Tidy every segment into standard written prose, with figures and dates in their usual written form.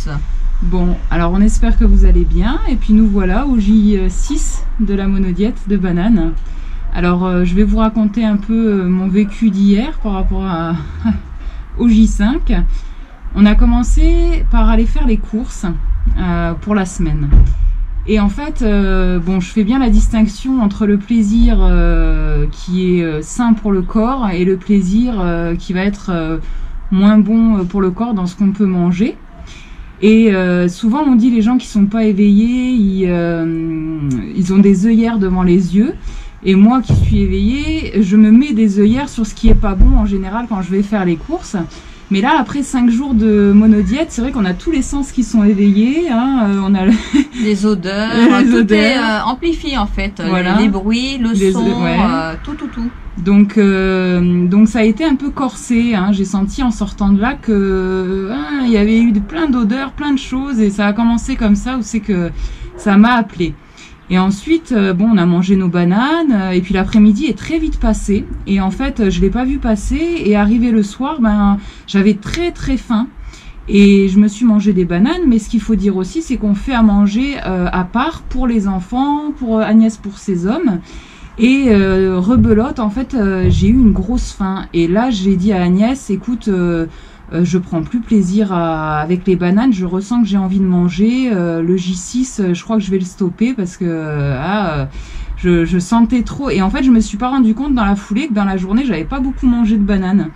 tous. Bon, alors on espère que vous allez bien. Et puis nous voilà au J6 de la monodiète de bananes. Alors je vais vous raconter un peu mon vécu d'hier par rapport au J5. On a commencé par aller faire les courses pour la semaine. Et en fait, bon, je fais bien la distinction entre le plaisir qui est sain pour le corps et le plaisir qui va être moins bon pour le corps dans ce qu'on peut manger. Et souvent on dit les gens qui sont pas éveillés, ils ont des œillères devant les yeux. Et moi qui suis éveillée, je me mets des œillères sur ce qui est pas bon en général quand je vais faire les courses. Mais là, après 5 jours de monodiète, c'est vrai qu'on a tous les sens qui sont éveillés. Hein, on a les odeurs, tout est amplifié en fait. Voilà. Les bruits, le son, ouais. Tout. Donc ça a été un peu corsé. Hein. J'ai senti en sortant de là que il y avait eu plein d'odeurs, plein de choses, et ça a commencé comme ça, où c'est que ça m'a appelé. Et ensuite, bon, on a mangé nos bananes, et puis l'après-midi est très vite passé. Et en fait, je l'ai pas vu passer. Et arrivé le soir, ben, j'avais très faim. Et je me suis mangé des bananes. Mais ce qu'il faut dire aussi, c'est qu'on fait à manger à part pour les enfants, pour Agnès, pour ses hommes. Et rebelote, en fait, j'ai eu une grosse faim. Et là, j'ai dit à Agnès, écoute, je prends plus plaisir avec les bananes, je ressens que j'ai envie de manger. Le J6, je crois que je vais le stopper parce que je sentais trop. Et en fait, je me suis pas rendu compte dans la foulée que dans la journée, j'avais pas beaucoup mangé de bananes.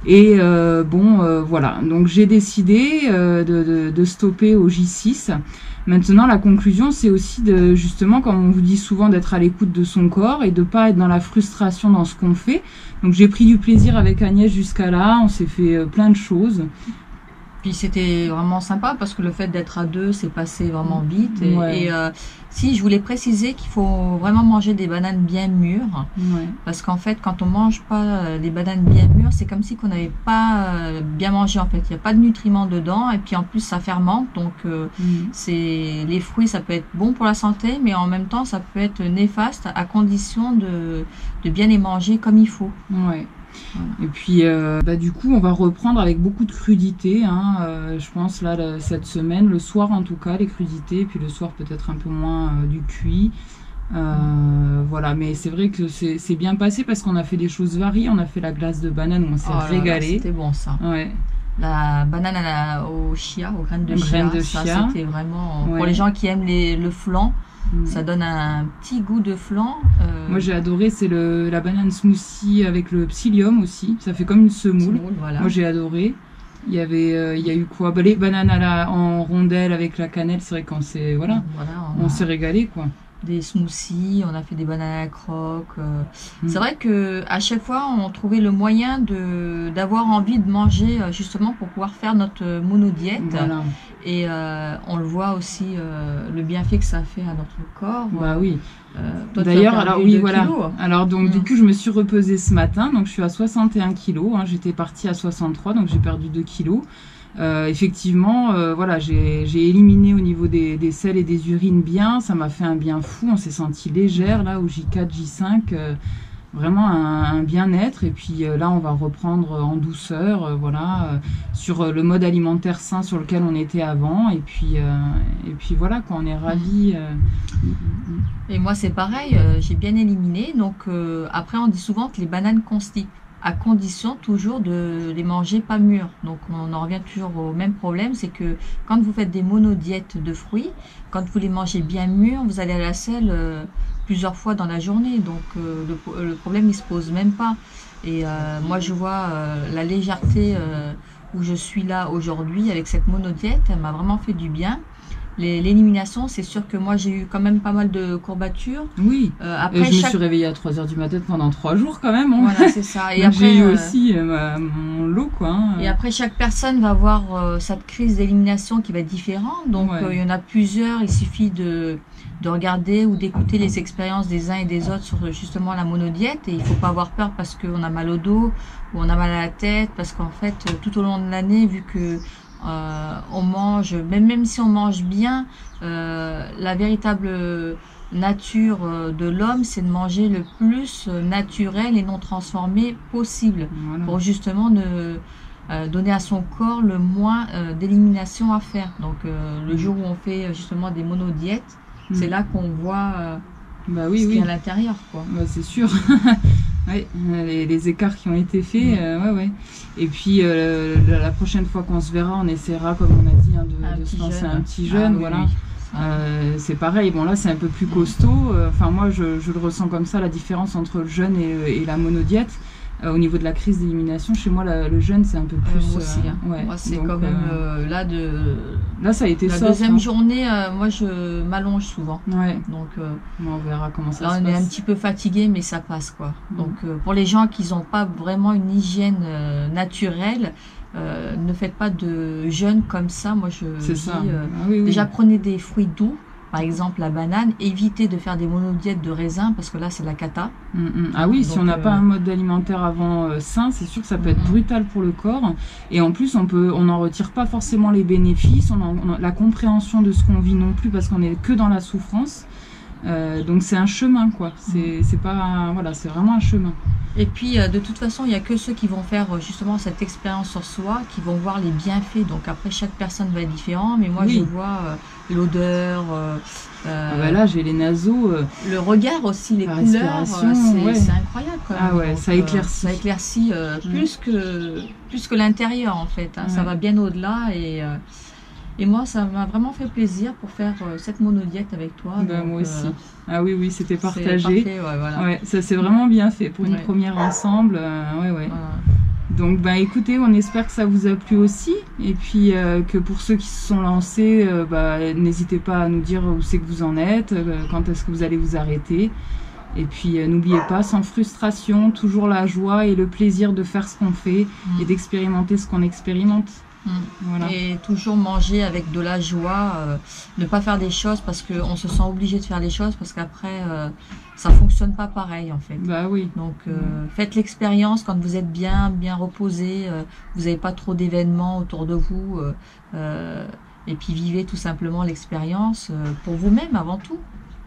Et voilà, donc j'ai décidé de stopper au J6. Maintenant, la conclusion, c'est aussi de, justement, comme on vous dit souvent, d'être à l'écoute de son corps et de pas être dans la frustration dans ce qu'on fait. Donc j'ai pris du plaisir avec Agnès jusqu'à là, on s'est fait plein de choses. Puis c'était vraiment sympa parce que le fait d'être à deux, c'est passé vraiment vite. Et si je voulais préciser qu'il faut vraiment manger des bananes bien mûres, parce qu'en fait, quand on mange pas les bananes bien mûres, c'est comme si qu'on n'avait pas bien mangé en fait. Il n'y a pas de nutriments dedans, et puis en plus ça fermente, donc c'est les fruits, ça peut être bon pour la santé, mais en même temps ça peut être néfaste à condition de bien les manger comme il faut. Ouais. Et puis du coup on va reprendre avec beaucoup de crudité, hein, je pense là cette semaine, le soir en tout cas les crudités, et puis le soir peut-être un peu moins du cuit, voilà. Mais c'est vrai que c'est bien passé parce qu'on a fait des choses variées. On a fait la glace de banane où on s'est régalé, c'était bon ça. Ouais. La banane au chia, aux graines de chia, ça c'était vraiment pour les gens qui aiment le flan. Ça donne un petit goût de flan. Moi j'ai adoré, c'est la banane smoothie avec le psyllium aussi. Ça fait comme une semoule. Voilà. Moi j'ai adoré. Il y a eu quoi, les bananes en rondelles avec la cannelle. C'est vrai qu'on s'est on s'est régalé quoi. Des smoothies, on a fait des bananes à la croque. C'est vrai que à chaque fois on trouvait le moyen d'avoir envie de manger justement pour pouvoir faire notre monodiète. Voilà. Et on le voit aussi le bienfait que ça fait à notre corps. Bah oui. D'ailleurs, alors oui, voilà. Kilos. Alors donc du coup je me suis repesée ce matin, donc je suis à 61 kilos. Hein, j'étais partie à 63, donc j'ai perdu 2 kilos. Effectivement, voilà, j'ai éliminé au niveau des selles et des urines bien, ça m'a fait un bien fou, on s'est senti légère là au J4, J5, vraiment un bien-être. Et puis là on va reprendre en douceur, voilà, sur le mode alimentaire sain sur lequel on était avant, et puis voilà quoi, on est ravis. Et moi c'est pareil, j'ai bien éliminé, donc après on dit souvent que les bananes constipent, à condition toujours de les manger pas mûrs. Donc on en revient toujours au même problème, c'est que quand vous faites des monodiètes de fruits, quand vous les mangez bien mûrs, vous allez à la selle plusieurs fois dans la journée, donc le problème il se pose même pas. Et moi je vois la légèreté où je suis là aujourd'hui avec cette monodiète, elle m'a vraiment fait du bien. L'élimination, c'est sûr que moi j'ai eu quand même pas mal de courbatures. Oui. Après, je me suis réveillée à 3h du matin pendant 3 jours quand même. Hein. Voilà, c'est ça. Et après, j'ai eu aussi mon lot quoi. Hein. Et après, chaque personne va avoir cette crise d'élimination qui va être différente. Donc il y en a plusieurs. Il suffit de regarder ou d'écouter les expériences des uns et des autres sur justement la monodiète. Et il faut pas avoir peur parce qu'on a mal au dos ou on a mal à la tête, parce qu'en fait tout au long de l'année, vu que on mange, même si on mange bien, la véritable nature de l'homme, c'est de manger le plus naturel et non transformé possible, pour justement donner à son corps le moins d'élimination à faire. Donc le jour où on fait justement des monodiètes, c'est là qu'on voit bah, ce oui, qu'il y a oui. à l'intérieur, quoi. Bah, c'est sûr. Ouais, les écarts qui ont été faits, ouais, ouais. Et puis la prochaine fois qu'on se verra, on essaiera, comme on a dit, hein, de se lancer un petit jeûne, oui, voilà. oui. C'est pareil, bon là c'est un peu plus costaud, enfin moi je le ressens comme ça, la différence entre le jeûne et la monodiète. Au niveau de la crise d'élimination, chez moi le jeûne c'est un peu plus... moi aussi, hein. Ouais. Moi c'est Donc, quand même là ça a été la soft, deuxième hein. journée, moi je m'allonge souvent. Ouais. Donc On verra comment ça là se on est passe. un petit peu fatigué, mais ça passe, quoi. Donc pour les gens qui n'ont pas vraiment une hygiène naturelle, ne faites pas de jeûne comme ça. Moi je C'est dis, ça. Ah, oui, oui. déjà prenez des fruits doux, par exemple la banane. Évitez de faire des monodiètes de raisin parce que là c'est la cata. Ah oui, si Donc, on n'a pas un mode alimentaire avant sain, c'est sûr que ça peut être brutal pour le corps. Et en plus, on n'en retire pas forcément les bénéfices, on a la compréhension de ce qu'on vit non plus parce qu'on n'est que dans la souffrance. Donc c'est un chemin, quoi. C'est pas, voilà, c'est vraiment un chemin. Et puis de toute façon, il n'y a que ceux qui vont faire justement cette expérience sur soi qui vont voir les bienfaits. Donc après, chaque personne va être différente, mais moi Oui. je vois l'odeur, bah là j'ai les naseaux. le regard aussi, les la couleurs, respiration, c'est incroyable quand même. Ah ouais, Donc, ça éclaircit. ça éclaircit plus que l'intérieur en fait, hein. Ouais. Ça va bien au-delà et moi ça m'a vraiment fait plaisir pour faire cette monodiète avec toi. Bah, Donc, moi aussi. Ah oui, oui, c'était c'est partagé. parfait, ouais, voilà. Ouais, ça c'est vraiment bien fait pour une Ouais. première ensemble. Ouais, ouais. Voilà. Donc bah écoutez, on espère que ça vous a plu aussi. Et puis que pour ceux qui se sont lancés, n'hésitez pas à nous dire où c'est que vous en êtes, quand est-ce que vous allez vous arrêter. Et puis n'oubliez pas, sans frustration, toujours la joie et le plaisir de faire ce qu'on fait et d'expérimenter ce qu'on expérimente. Voilà. Et toujours manger avec de la joie, ne pas faire des choses parce qu'on se sent obligé de faire les choses parce qu'après ça fonctionne pas pareil en fait. Bah oui. Donc faites l'expérience quand vous êtes bien reposé, vous n'avez pas trop d'événements autour de vous, et puis vivez tout simplement l'expérience pour vous-même avant tout.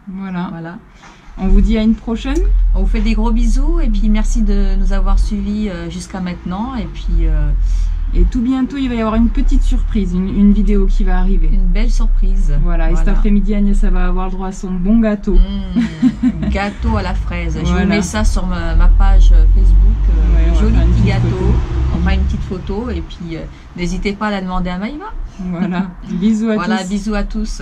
Voilà. Voilà. On vous dit à une prochaine. On vous fait des gros bisous et puis merci de nous avoir suivis jusqu'à maintenant et puis Et tout bientôt, il va y avoir une petite surprise, une vidéo qui va arriver. une belle surprise. Voilà, et cet après-midi, Agnès, ça va avoir le droit à son bon gâteau. Gâteau à la fraise. Voilà. Je vous mets ça sur ma page Facebook. Ouais, on va joli faire une petit petite gâteau. photo. On fera une petite photo et puis n'hésitez pas à la demander à Maïva. Voilà, bisous à Voilà, tous. bisous à tous.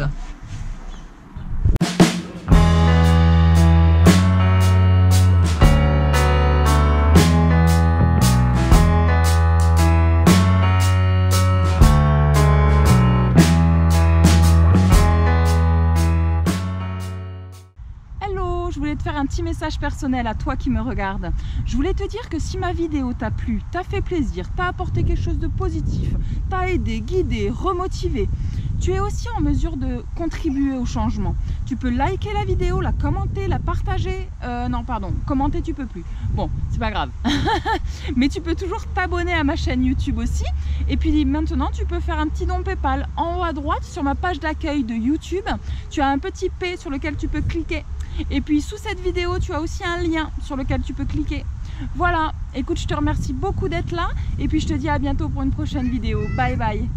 Hello, je voulais te faire un petit message personnel à toi qui me regarde. Je voulais te dire que si ma vidéo t'a plu, t'a fait plaisir, t'a apporté quelque chose de positif, t'a aidé, guidé, remotivé, tu es aussi en mesure de contribuer au changement. Tu peux liker la vidéo, la commenter, la partager. Non, pardon, commenter tu peux plus. Bon, c'est pas grave. Mais tu peux toujours t'abonner à ma chaîne YouTube aussi. Et puis maintenant, tu peux faire un petit don PayPal. En haut à droite, sur ma page d'accueil de YouTube, tu as un petit P sur lequel tu peux cliquer. Et puis sous cette vidéo, tu as aussi un lien sur lequel tu peux cliquer. Voilà, écoute, je te remercie beaucoup d'être là. Et puis je te dis à bientôt pour une prochaine vidéo. Bye bye.